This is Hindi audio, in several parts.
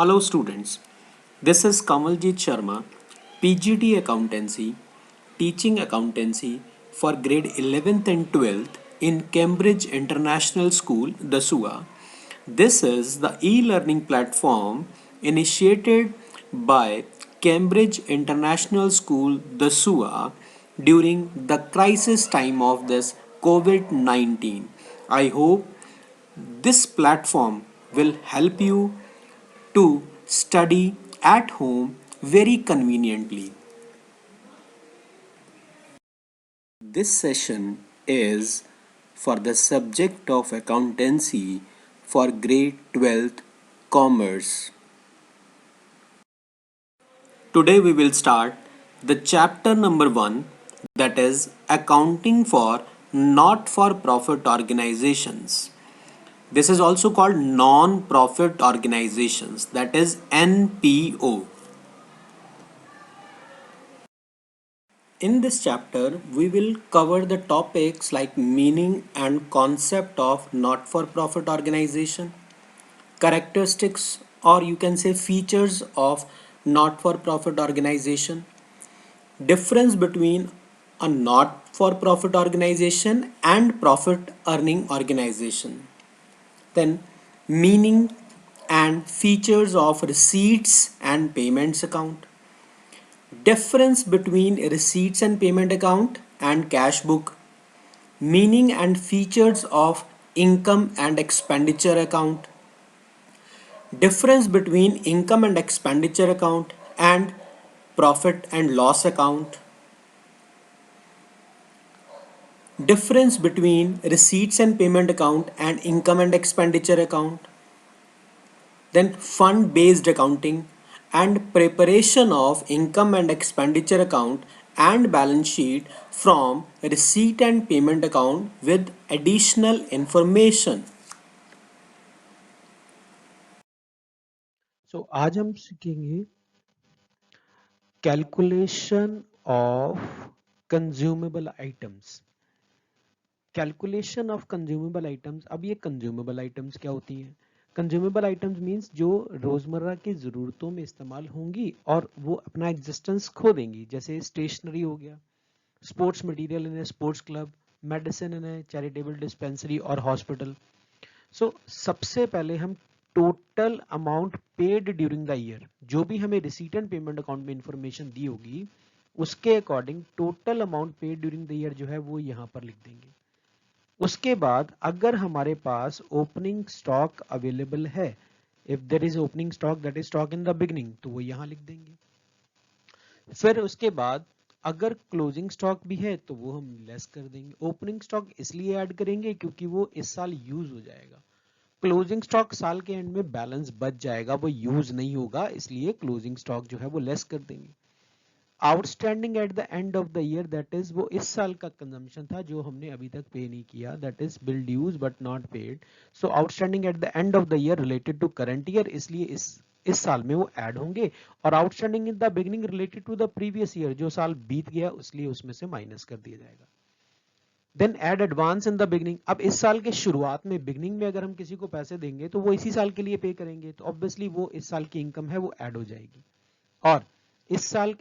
Hello students, this is Kamaljeet Sharma, PGT Accountancy, teaching accountancy for grade 11th and 12th in Cambridge International School, DASUA. This is the e-learning platform initiated by Cambridge International School, DASUA during the crisis time of this COVID-19. I hope this platform will help you to study at home very conveniently. This session is for the subject of accountancy for grade 12th commerce. Today we will start the chapter number 1, that is accounting for not for profit organizations. This is also called non profit organizations, that is NPO. In this chapter, we will cover the topics like meaning and concept of not-for-profit organization, characteristics or you can say features of not-for-profit organization, difference between a not-for-profit organization and profit-earning organization, then meaning and features of receipts and payments account, difference between receipts and payment account and cash book, meaning and features of income and expenditure account, difference between income and expenditure account and profit and loss account, difference between receipts and payment account and income and expenditure account, then fund based accounting and preparation of income and expenditure account and balance sheet from receipt and payment account with additional information. सो आज हम सीखेंगे calculation of consumable items. Calculation of consumable items. अब ये कंज्यूमेबल आइटम्स क्या होती हैं? कंज्यूमेबल आइटम्स मींस जो रोजमर्रा की ज़रूरतों में इस्तेमाल होंगी और वो अपना एग्जिस्टेंस खो देंगी, जैसे स्टेशनरी हो गया, sports material in A sports club, medicine in A charitable dispensary और हॉस्पिटल। सबसे पहले हम total amount paid during the year, जो भी हमें रिसीट एंड पेमेंट अकाउंट में इंफॉर्मेशन दी होगी उसके according total amount paid during the year जो है वो यहाँ पर लिख देंगे। उसके बाद अगर हमारे पास ओपनिंग स्टॉक अवेलेबल है, if there is opening stock that is stock in the beginning, तो वो यहाँ लिख देंगे। फिर उसके बाद अगर क्लोजिंग स्टॉक भी है तो वो हम लेस कर देंगे। ओपनिंग स्टॉक इसलिए ऐड करेंगे क्योंकि वो इस साल यूज हो जाएगा। क्लोजिंग स्टॉक साल के एंड में बैलेंस बच जाएगा, वो यूज नहीं होगा, इसलिए क्लोजिंग स्टॉक जो है वो लेस कर देंगे। Outstanding at the end of the year, that is वो इस साल का कंजम्पशन था जो हमने अभी तक पे नहीं किया, that is bill dues but not paid. So outstanding at the end of the year related to current year, इसलिए इस साल में वो ऐड होंगे। और outstanding in the beginning related to the previous year, जो साल बीत गया इसलिए उसमें से माइनस कर दिया जाएगा। Then add advance in the beginning. अब इस साल के शुरुआत में बिगनिंग में अगर हम किसी को पैसे देंगे तो वो इसी साल के लिए पे करेंगे, तो ऑब्वियसली वो इस साल की इनकम है वो ऐड हो जाएगी। और इस साल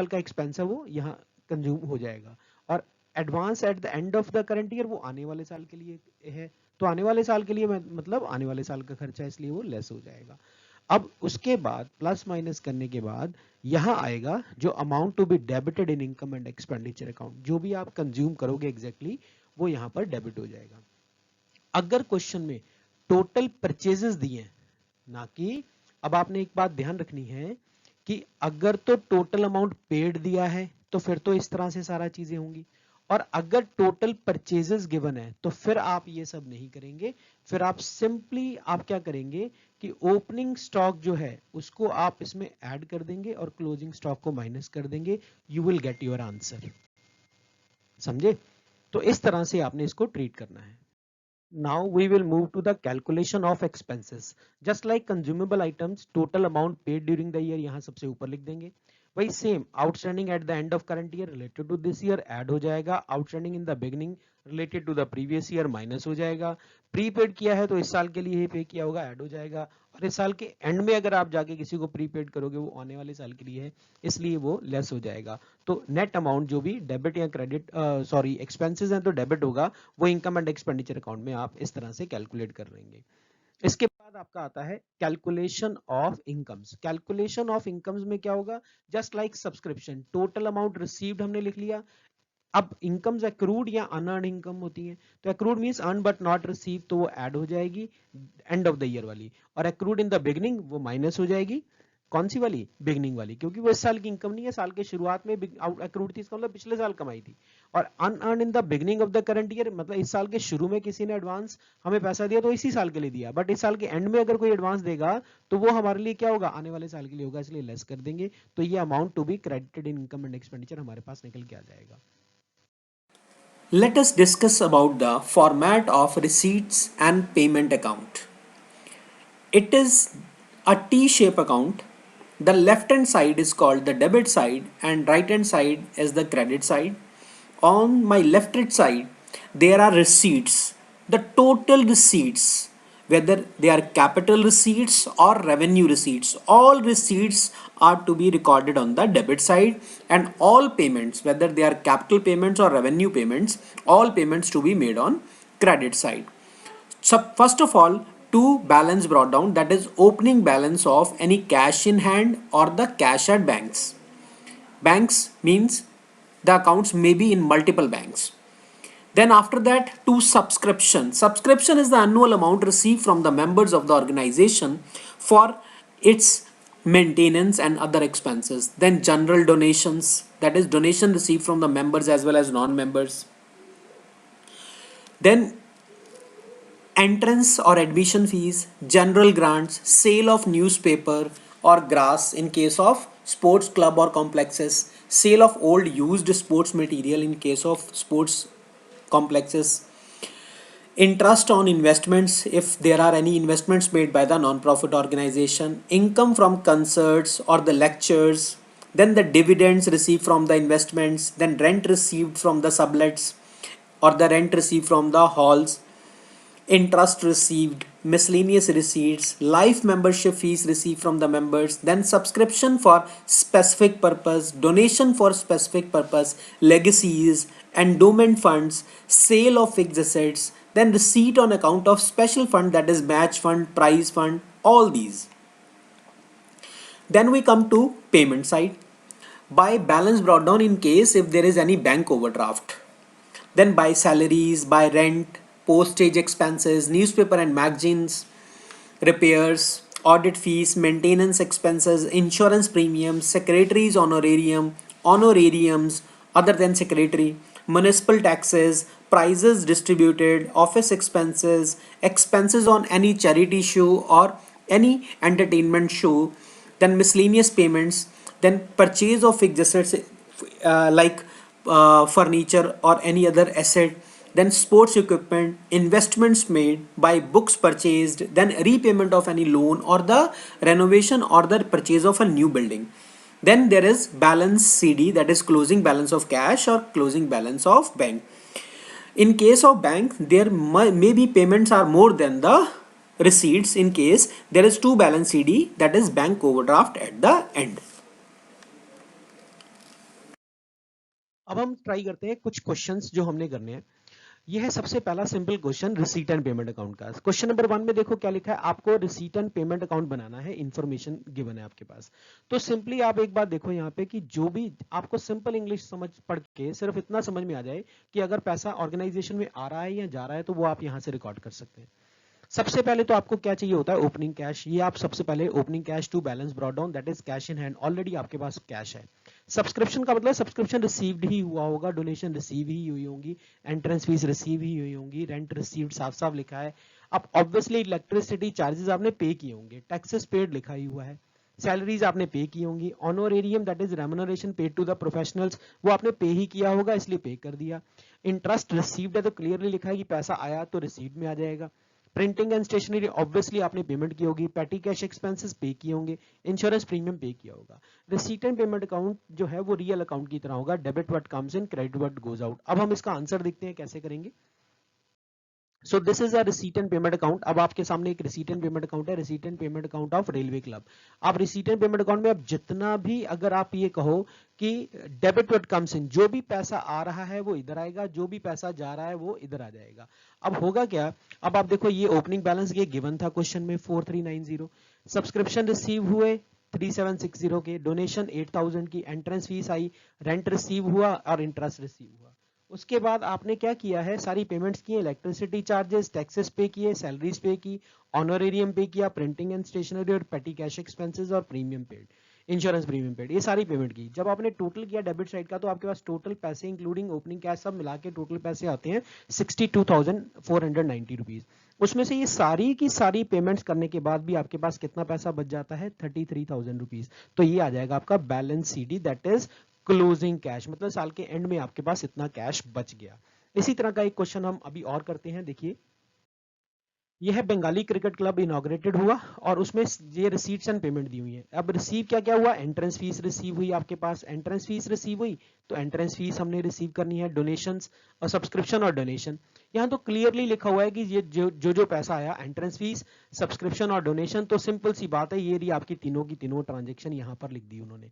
का एक्सपेंस है वो यहाँ कंज्यूम हो जाएगा। और advance at the end of the current year वो आने वाले साल के लिए है, तो आने वाले साल के लिए मतलब आने वाले साल का खर्चा, इसलिए वो लेस हो जाएगा। अब उसके बाद प्लस माइनस करने के बाद यहां आएगा जो amount to be debited in income and expenditure account, जो भी आप कंज्यूम करोगे एग्जैक्टली वो यहां पर डेबिट हो जाएगा। अगर क्वेश्चन में टोटल परचेजेस दिए हैं, ना कि, अब आपने एक बात ध्यान रखनी है कि अगर तो टोटल अमाउंट पेड दिया है तो फिर तो इस तरह से सारा चीजें होंगी, और अगर टोटल परचेजेस गिवन है तो फिर आप ये सब नहीं करेंगे। फिर आप सिंपली आप क्या करेंगे कि ओपनिंग स्टॉक जो है उसको आप इसमें ऐड कर देंगे और क्लोजिंग स्टॉक को माइनस कर देंगे। You will get your answer. समझे? तो इस तरह से आपने इसको ट्रीट करना है। Now we will move to the calculation of expenses. Just like consumable items, total amount paid during the year यहाँ सबसे ऊपर लिख देंगे। वही same outstanding at the end of current year related to this year add हो जाएगा, outstanding in the beginning related to the previous year minus हो जाएगा, prepaid किया है तो इस साल के लिए ही पे किया होगा, add हो जाएगा, और इस साल के एंड में अगर आप जाके किसी को प्रीपेड करोगे वो आने वाले साल के लिए है, इसलिए वो लेस हो जाएगा। तो नेट अमाउंट जो भी डेबिट या क्रेडिट सॉरी एक्सपेंसेस हैं तो डेबिट होगा, वो इनकम एंड एक्सपेंडिचर अकाउंट में आप इस तरह से कैलकुलेट कर लेंगे। इसके बाद आपका आता है calculation of incomes. Calculation of incomes में क्या होगा, just like subscription, total amount received हमने लिख लिया। अब इनकम्स एक्रूड या अनअर्न इनकम होती है, तो accrued means earn but not receive, तो वो ऐड हो जाएगी एंड ऑफ द ईयर वाली, और एक्रूड इन द बिगनिंग वो माइनस हो जाएगी। कौन सी वाली, बिगनिंग वाली, क्योंकि वो इस साल की इनकम नहीं है, साल के शुरुआत में एक्रूड थी, इसका मतलब पिछले साल कमाई थी। और unearned in the beginning of the current year, मतलब इस साल के शुरू में किसी ने एडवांस हमें पैसा दिया तो इसी साल के लिए दिया, बट इस साल के एंड में अगर कोई एडवांस देगा तो वो हमारे लिए क्या होगा, आने वाले साल के लिए होगा, इसलिए लेस कर देंगे। तो ये amount to be credited in income and expenditure हमारे पास निकल के आ जाएगा। Let us discuss about the format of receipts and payment account. It is a T-shape account. The left hand side is called the debit side and right hand side is the credit side. On my left hand side, there are receipts. The total receipts, whether they are capital receipts or revenue receipts, all receipts are to be recorded on the debit side, and all payments, whether they are capital payments or revenue payments, all payments to be made on credit side. So first of all, two balance brought down, that is opening balance of any cash in hand or the cash at banks. Banks means the accounts may be in multiple banks. Then after that, two subscription. Subscription is the annual amount received from the members of the organization for its maintenance and other expenses. Then general donations, that is donation received from the members as well as non-members. Then entrance or admission fees, general grants, sale of newspaper or grass in case of sports club or complexes, sale of old used sports material in case of sports complexes, interest on investments if there are any investments made by the non-profit organization, income from concerts or the lectures, then the dividends received from the investments, then rent received from the sublets or the rent received from the halls, interest received, miscellaneous receipts, life membership fees received from the members, then subscription for specific purpose, donation for specific purpose, legacies, endowment funds, sale of fixed assets, then receipt on account of special fund, that is match fund, prize fund, all these. Then we come to payment side. By balance brought down in case if there is any bank overdraft. Then by salaries, by rent, postage expenses, newspaper and magazines, repairs, audit fees, maintenance expenses, insurance premiums, secretary's honorarium, honorariums other than secretary, municipal taxes, prizes distributed, office expenses, expenses on any charity show or any entertainment show, then miscellaneous payments, then purchase of fixed assets like furniture or any other asset, then sports equipment, investments made, by books purchased, then repayment of any loan or the renovation or the purchase of a new building. Then there is balance CD, that is closing balance of cash or closing balance of bank. In case of bank, there may be payments are more than the receipts in case there is two balance CD, that is bank overdraft at the end. अब हम ट्राई करते हैं कुछ क्वेश्चंस जो हमने करने हैं। ये है सबसे पहला simple question receipt and payment account का। क्वेश्चन नंबर 1 में देखो क्या लिखा है, आपको रिसीट एंड पेमेंट अकाउंट बनाना है, इंफॉर्मेशन गिवन है आपके पास। तो सिंपली आप एक बात देखो यहाँ पे कि जो भी आपको सिंपल इंग्लिश समझ पढ़ के सिर्फ इतना समझ में आ जाए कि अगर पैसा ऑर्गेनाइजेशन में आ रहा है या जा रहा है तो वो आप यहाँ से रिकॉर्ड कर सकते हैं। सबसे पहले तो आपको क्या चाहिए होता है, ओपनिंग कैश। ये आप सबसे पहले opening cash to balance brought down, that is cash in hand, already आपके पास कैश है। सब्सक्रिप्शन का मतलब सब्सक्रिप्शन रिसीव्ड ही हुआ होगा, डोनेशन रिसीव ही हुई होंगी, एंट्रेंस फीस रिसीव ही हुई होंगी, रेंट रिसीव्ड साफ साफ लिखा है। अब ऑब्वियसली इलेक्ट्रिसिटी चार्जेस आपने पे किए होंगे, टैक्सेस पेड लिखा ही हुआ है, सैलरीज आपने पे की होंगी, honorarium that is remuneration paid to the professionals वो आपने पे ही किया होगा इसलिए पे कर दिया। इंटरेस्ट रिसीव्ड है तो क्लियरली लिखा है कि पैसा आया तो रिसीव्ड में आ जाएगा। प्रिंटिंग एंड स्टेशनरी ऑब्वियसली आपने पेमेंट की होगी, पेटी कैश एक्सपेंसेस पे किए होंगे, इंश्योरेंस प्रीमियम पे किया होगा। रिसीट एंड पेमेंट अकाउंट जो है वो रियल अकाउंट की तरह होगा, debit what comes in, credit what goes out. अब हम इसका आंसर देखते हैं कैसे करेंगे। So this is a receipt and payment account. अब आपके सामने एक रिसीट एंड पेमेंट अकाउंट है, receipt and payment account of railway club. आप रिसीट एंड पेमेंट अकाउंट में अब जितना भी, अगर आप ये कहो कि डेबिट व्हाट कम्स इन, जो भी पैसा आ रहा है वो इधर आएगा, जो भी पैसा जा रहा है वो इधर आ जाएगा। अब होगा क्या, अब आप देखो ये ओपनिंग बैलेंस ये गिवन था क्वेश्चन में 4390, सब्सक्रिप्शन रिसीव हुए 3760 के, डोनेशन 8000 की, एंट्रेंस फीस आई, रेंट रिसीव हुआ और इंटरेस्ट रिसीव हुआ। उसके बाद आपने क्या किया है, सारी पेमेंट्स किए, इलेक्ट्रिसिटी चार्जेस, टैक्सेस पे किए, सैलरीज पे की, ऑनरेरियम पे किया, प्रिंटिंग एंड स्टेशनरी और पेटी कैश एक्सपेंसेस और premium paid, insurance premium paid, ये सारी पेमेंट की। जब आपने टोटल किया डेबिट साइड का, तो आपके पास टोटल पैसे इंक्लूडिंग ओपनिंग कैश सब मिला के टोटल पैसे आते हैं 62,490 रुपीज। उसमें से ये सारी की सारी पेमेंट्स करने के बाद भी आपके पास कितना पैसा बच जाता है, 33,000 रुपीज। तो ये आ जाएगा आपका balance CD, that is closing cash, मतलब साल के एंड में आपके पास इतना कैश बच गया। इसी तरह का एक क्वेश्चन हम अभी और करते हैं, देखिए यह बंगाली क्रिकेट क्लब इनॉग्रेटेड हुआ और उसमें ये रिसीट्स एंड पेमेंट दी हुई है। अब रिसीव क्या क्या हुआ, एंट्रेंस फीस रिसीव हुई, आपके पास एंट्रेंस फीस रिसीव हुई, तो एंट्रेंस फीस हमने रिसीव करनी है, डोनेशंस और सब्सक्रिप्शन और डोनेशन। यहाँ तो क्लियरली लिखा हुआ है कि ये जो पैसा आया, एंट्रेंस फीस, सब्सक्रिप्शन और डोनेशन, तो सिंपल सी बात है, ये रही आपकी तीनों की तीनों ट्रांजेक्शन यहाँ पर लिख दी उन्होंने।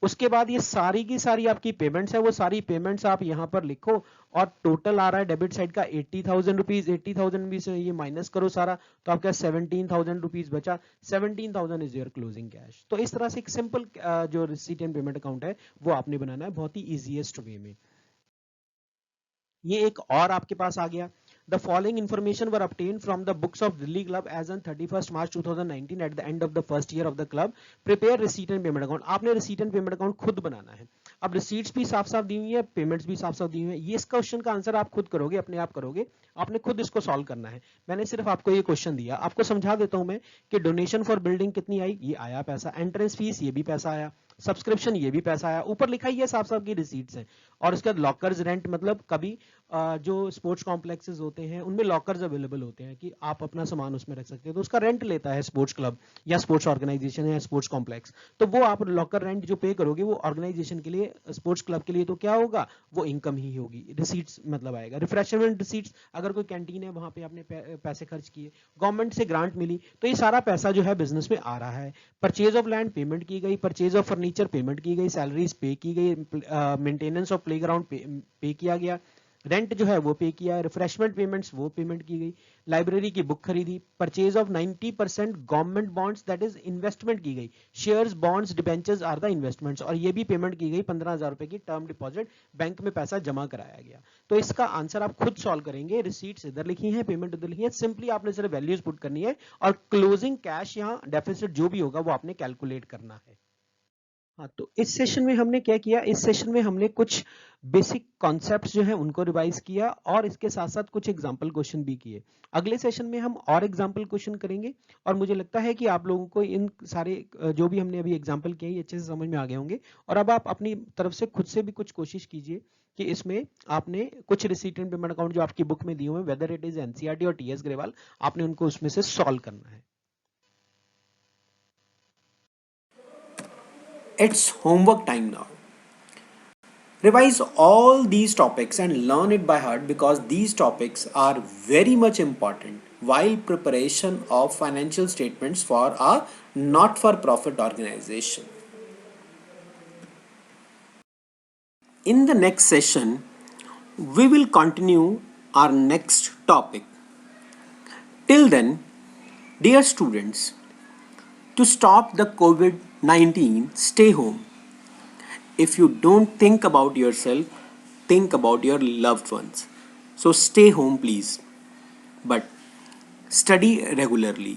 उसके बाद ये सारी की सारी आपकी पेमेंट्स है, वो सारी पेमेंट्स आप यहाँ पर लिखो और टोटल आ रहा है डेबिट साइड का 80,000 रुपीज। 80,000 रुपीज से ये माइनस करो सारा, तो आपका 17,000 रुपीज बचा। 17,000 इज योर क्लोजिंग कैश। तो इस तरह से एक सिंपल जो रिसीट एंड पेमेंट अकाउंट है वो आपने बनाना है बहुत ही इजीएस्ट वे में। ये एक और आपके पास आ गया, the following information were obtained from the books of Delhi Club as on 31st March 2019 at the end of the first year of the club. Prepare receipt and payment account। आपने receipt and payment account खुद बनाना है। अब receipts भी साफ साफ दी हुई है, पेमेंट्स भी साफ साफ दी हुई है। ये इस क्वेश्चन का आंसर आप खुद करोगे, अपने आप करोगे, आपने खुद इसको सॉल्व करना है। मैंने सिर्फ आपको ये क्वेश्चन दिया, आपको समझा देता हूं मैं कि डोनेशन फॉर बिल्डिंग कितनी आई, ये आया पैसा, एंट्रेंस फीस ये भी पैसा आया, सब्सक्रिप्शन ये भी पैसा आया, ऊपर लिखा ही है साफ साफ की रिसीट्स हैं। और उसके बाद लॉकर्स रेंट, मतलब कभी जो स्पोर्ट्स कॉम्प्लेक्सेस होते हैं उनमें लॉकर्स अवेलेबल होते हैं कि आप अपना सामान उसमें रख सकते हो, तो उसका रेंट लेता है स्पोर्ट्स क्लब या स्पोर्ट्स ऑर्गेनाइजेशन या स्पोर्ट्स कॉम्प्लेक्स। तो वो आप लॉकर रेंट जो पे करोगे वो ऑर्गेनाइजेशन के लिए, स्पोर्ट्स क्लब के लिए, तो क्या होगा, वो इनकम ही होगी, रिसीट्स मतलब आएगा। रिफ्रेशमेंट रिसीट्स, अगर कोई कैंटीन है वहां पे आपने पैसे खर्च किए, गवर्नमेंट से ग्रांट मिली, तो ये सारा पैसा जो है बिजनेस में आ रहा है। परचेज ऑफ लैंड पेमेंट की गई, परचेज ऑफ फर्नीचर पेमेंट की गई, सैलरीज पे की गई, मेंटेनेंस ऑफ प्लेग्राउंड पे किया गया, रेंट जो है वो पे किया, रिफ्रेशमेंट पेमेंट्स वो पेमेंट की गई, लाइब्रेरी की बुक खरीदी, purchase of 90% government bonds that is investment की गई, shares bonds debentures are the investments, और ये भी पेमेंट की गई 15,000 रुपए की टर्म डिपॉजिट, बैंक में पैसा जमा कराया गया। तो इसका आंसर आप खुद सॉल्व करेंगे, रिसीट्स इधर लिखी है, पेमेंट उधर लिखी है, सिंपली आपने सिर्फ वैल्यूज पुट करनी है और क्लोजिंग कैश यहाँ डेफिसिट जो भी होगा वो आपने कैलकुलेट करना है। हाँ, तो इस सेशन में हमने क्या किया, इस सेशन में हमने कुछ बेसिक कॉन्सेप्ट्स जो हैं उनको रिवाइज किया और इसके साथ साथ कुछ एग्जाम्पल क्वेश्चन भी किए। अगले सेशन में हम और एग्जाम्पल क्वेश्चन करेंगे और मुझे लगता है कि आप लोगों को इन सारे जो भी हमने अभी एग्जाम्पल किए अच्छे से समझ में आ गए होंगे। और अब आप अपनी तरफ से खुद से भी कुछ कोशिश कीजिए कि इसमें आपने कुछ रिसीट एंड पेमेंट अकाउंट जो आपकी बुक में दिए हुए, वेदर इट इज एनसीईआरटी और टीएस ग्रेवाल, आपने उनको उसमें से सॉल्व करना है। It's homework time now. Revise all these topics and learn it by heart because these topics are very much important while preparation of financial statements for a not-for-profit organization. In the next session, we will continue our next topic. Till then, dear students, to stop the COVID-19, stay home. If you don't think about yourself, think about your loved ones. So stay home, please. But study regularly.